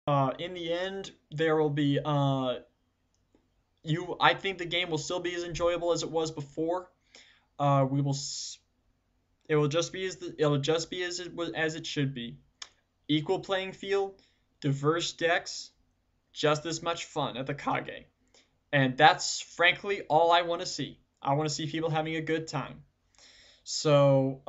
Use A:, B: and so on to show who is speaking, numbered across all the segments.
A: In the end, there will be I think the game will still be as enjoyable as it was before. We will. It will just be as it was as it should be. Equal playing field, diverse decks, just as much fun at the Kage. And that's frankly all I want to see. I want to see people having a good time. So,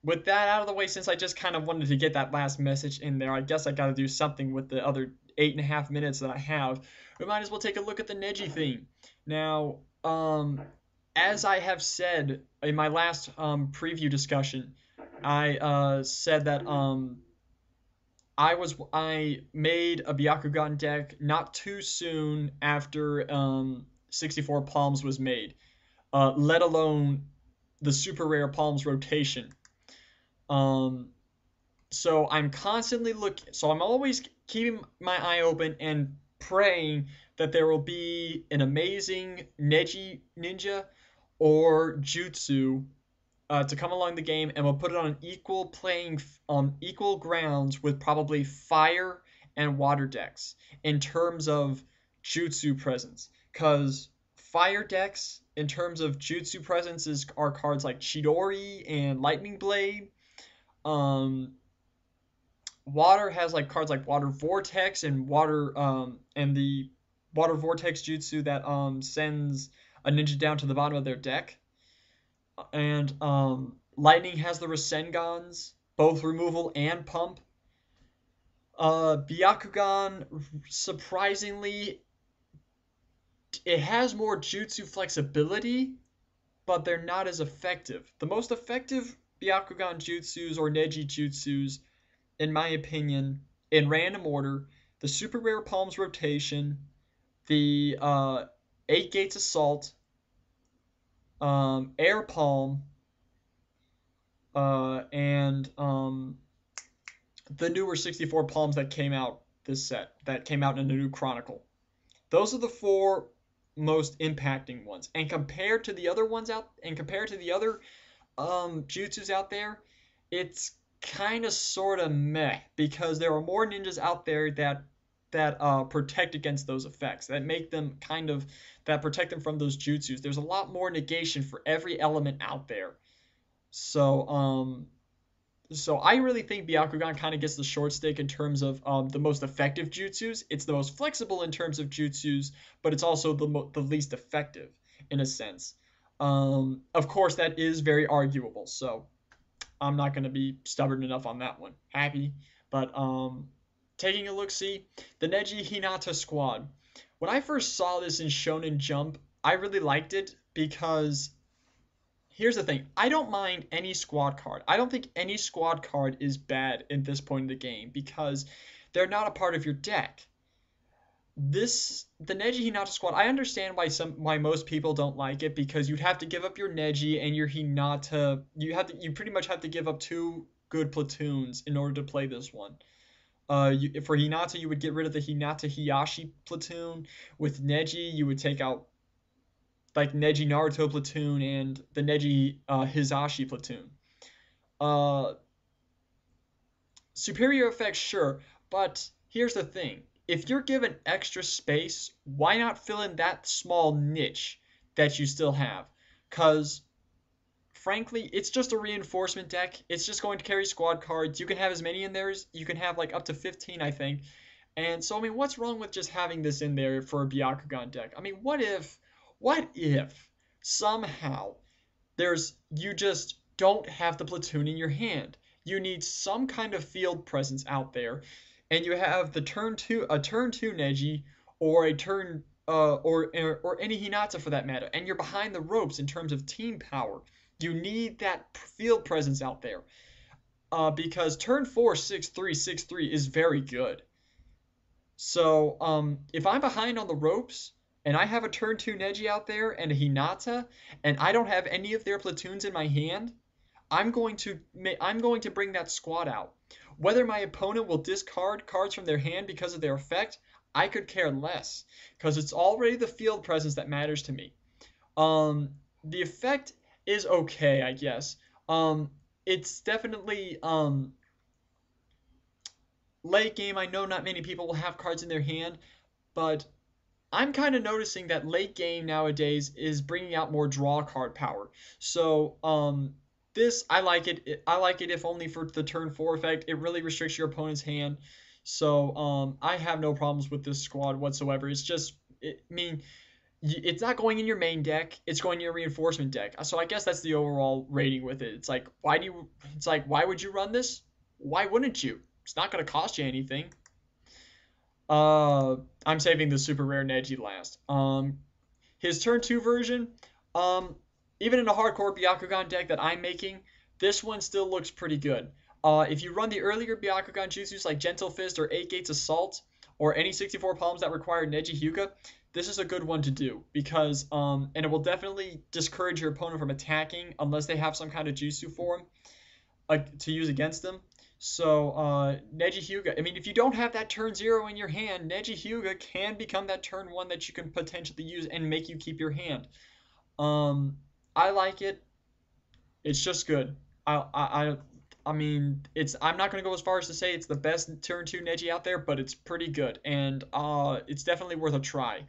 A: with that out of the way, since I just kind of wanted to get that last message in there, I guess I got to do something with the other 8.5 minutes that I have. We might as well take a look at the Neji theme. Now, as I have said in my last preview discussion, I said that I made a Byakugan deck not too soon after 64 Palms was made, let alone the super rare Palms rotation. Um, so I'm constantly looking. So I'm always keeping my eye open and praying that there will be an amazing Neji ninja or jutsu to come along the game, and we'll put it on an on equal grounds with probably fire and water decks in terms of jutsu presence. Because fire decks, in terms of jutsu presence, are cards like Chidori and Lightning Blade. Um, Water has like cards like Water Vortex and the Water Vortex jutsu that sends a ninja down to the bottom of their deck. And Lightning has the Rasengans, both removal and pump. Byakugan, surprisingly, it has more jutsu flexibility, but they're not as effective. The most effective Byakugan jutsus or Neji jutsus, in my opinion, in random order, the Super Rare Palms rotation, the 8 Gates Assault, Air Palm, and the newer 64 Palms that came out that came out in the new Chronicle. Those are the four most impacting ones. And compared to the other jutsus out there, it's kind of sort of meh, because there are more ninjas out there that protect against those effects, that protect them from those jutsus. There's a lot more negation for every element out there. So I really think Byakugan kind of gets the short stick in terms of the most effective jutsus. It's the most flexible in terms of jutsus, but it's also the least effective in a sense. Of course, that is very arguable, so I'm not going to be stubborn enough on that one. Happy, but taking a look, see the Neji Hinata squad. When I first saw this in Shonen Jump, I really liked it because here's the thing. I don't mind any squad card. I don't think any squad card is bad at this point in the game because they're not a part of your deck. The Neji Hinata squad, I understand why most people don't like it, because you'd have to give up your Neji and your Hinata. You pretty much have to give up two good platoons in order to play this one. For Hinata, you would get rid of the Hinata Hiyashi platoon. With Neji, you would take out like Neji Naruto platoon and the Neji Hizashi platoon. Superior effects, sure, but here's the thing. If you're given extra space, why not fill in that small niche that you still have? Because, frankly, it's just a reinforcement deck. It's just going to carry squad cards. You can have as many in there as you can have, like up to 15, I think. And so, I mean, what's wrong with just having this in there for a Byakugan deck? I mean, what if somehow you just don't have the platoon in your hand? You need some kind of field presence out there, and you have the turn two Neji, or a turn or any Hinata for that matter, and you're behind the ropes in terms of team power. You need that field presence out there, because turn 4 6-3 is very good. So if I'm behind on the ropes and I have a turn 2 Neji out there and a Hinata, and I don't have any of their platoons in my hand, I'm going to bring that squad out. Whether my opponent will discard cards from their hand because of their effect, I could care less, because it's already the field presence that matters to me. The effect is okay, I guess. It's definitely late game, I know not many people will have cards in their hand, but I'm kind of noticing that late game nowadays is bringing out more draw card power. So, this I like it. I like it if only for the turn 4 effect. It really restricts your opponent's hand. So, I have no problems with this squad whatsoever. It's just, I mean, it's not going in your main deck. It's going in your reinforcement deck. So I guess that's the overall rating with it. It's like, why would you run this? Why wouldn't you? It's not going to cost you anything. I'm saving the super rare Neji last. His turn 2 version, even in a hardcore Byakugan deck that I'm making, this one still looks pretty good. If you run the earlier Byakugan jutsus like Gentle Fist or 8 Gates Assault, or any 64 palms that require Neji Hyuga, this is a good one to do because, and it will definitely discourage your opponent from attacking unless they have some kind of jutsu for him, to use against them. So, Neji Hyuga, I mean, if you don't have that turn 0 in your hand, Neji Hyuga can become that turn 1 that you can potentially use and make you keep your hand. I like it. It's just good. I mean, I'm not going to go as far as to say it's the best turn 2 Neji out there, but it's pretty good, and it's definitely worth a try.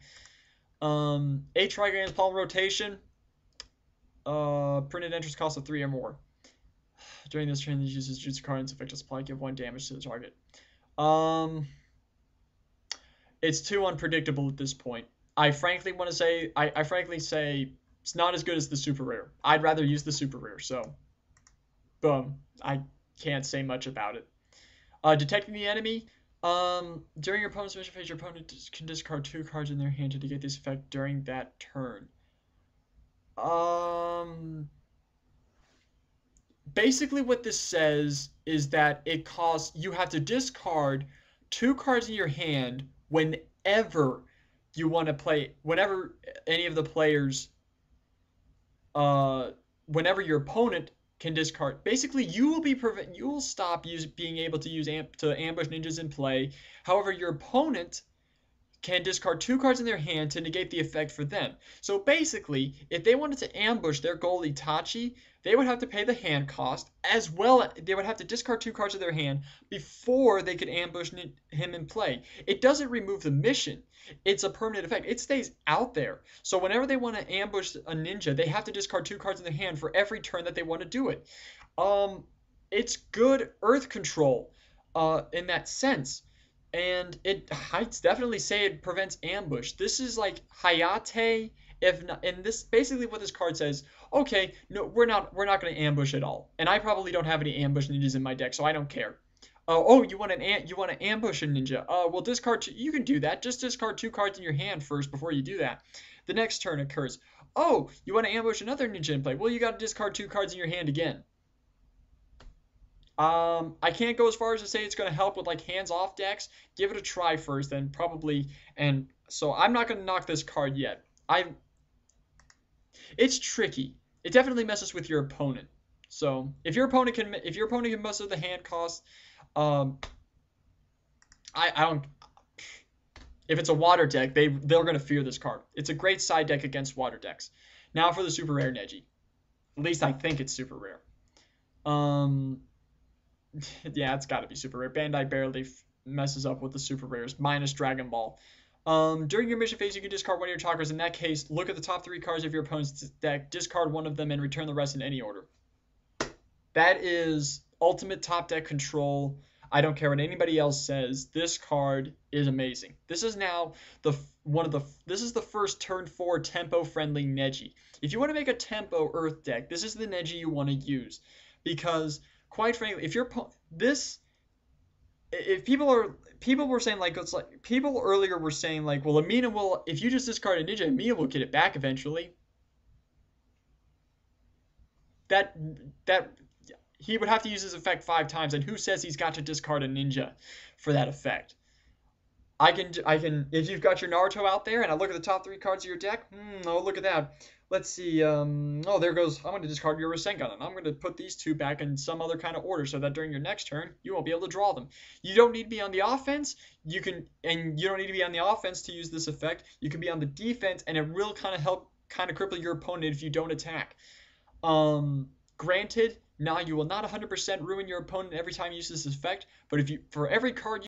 A: 8 Trigrams Palm Rotation, printed entrance cost of 3 or more. During this turn, these uses Jutsu card and effect supply give 1 damage to the target. It's too unpredictable at this point. I frankly say it's not as good as the super rare. I'd rather use the super rare, so boom. I can't say much about it. Detecting the enemy. During your opponent's mission phase, your opponent can discard 2 cards in their hand to negate this effect during that turn. Basically what this says is that you have to discard 2 cards in your hand whenever you want to play, whenever any of the players, whenever your opponent can discard. Basically, you will stop being able to use ambush ninjas in play. However, your opponent can discard 2 cards in their hand to negate the effect for them. So basically, if they wanted to ambush their goal Itachi, they would have to pay the hand cost, as well they would have to discard 2 cards of their hand before they could ambush him in play. It doesn't remove the mission. It's a permanent effect. It stays out there. So whenever they want to ambush a ninja, they have to discard 2 cards in their hand for every turn that they want to do it. It's good earth control in that sense. And I'd definitely say it prevents ambush. This is like Hayate, if not, and this basically what this card says. Okay, no, we're not going to ambush at all. And I probably don't have any ambush ninjas in my deck, so I don't care. Oh, you want to ambush a ninja? Well, discard. You can do that. Just discard 2 cards in your hand first before you do that. The next turn occurs. Oh, you want to ambush another ninja in play? Well, you got to discard 2 cards in your hand again. I can't go as far as to say it's going to help with like hands-off decks. Give it a try first, then probably. And so I'm not going to knock this card yet. It's tricky. It definitely messes with your opponent. So if your opponent can mess with the hand cost, I don't. If it's a water deck, they're going to fear this card. It's a great side deck against water decks. Now for the super rare Neji. At least I think it's super rare. Yeah, it's got to be super rare. Bandai barely messes up with the super rares, minus Dragon Ball. During your mission phase, you can discard 1 of your chakras. In that case, look at the top 3 cards of your opponent's deck, discard 1 of them, and return the rest in any order. That is ultimate top deck control. I don't care what anybody else says. This card is amazing. This is now this is the first turn 4 tempo friendly Neji. If you want to make a tempo Earth deck, this is the Neji you want to use, because quite frankly, people were saying like, it's like people earlier were saying like, well, Amina will, if you just discard a ninja, Amina will get it back eventually. That he would have to use his effect 5 times, and who says he's got to discard a ninja for that effect? I can if you've got your Naruto out there and I look at the top 3 cards of your deck, oh, look at that. Let's see, oh, there goes, I'm going to discard your Rasengan, and I'm going to put these 2 back in some other kind of order so that during your next turn, you won't be able to draw them. You don't need to be on the offense, you don't need to be on the offense to use this effect. You can be on the defense, and it will kind of help cripple your opponent if you don't attack. Granted, Now, you will not 100% ruin your opponent every time you use this effect, but if you for every card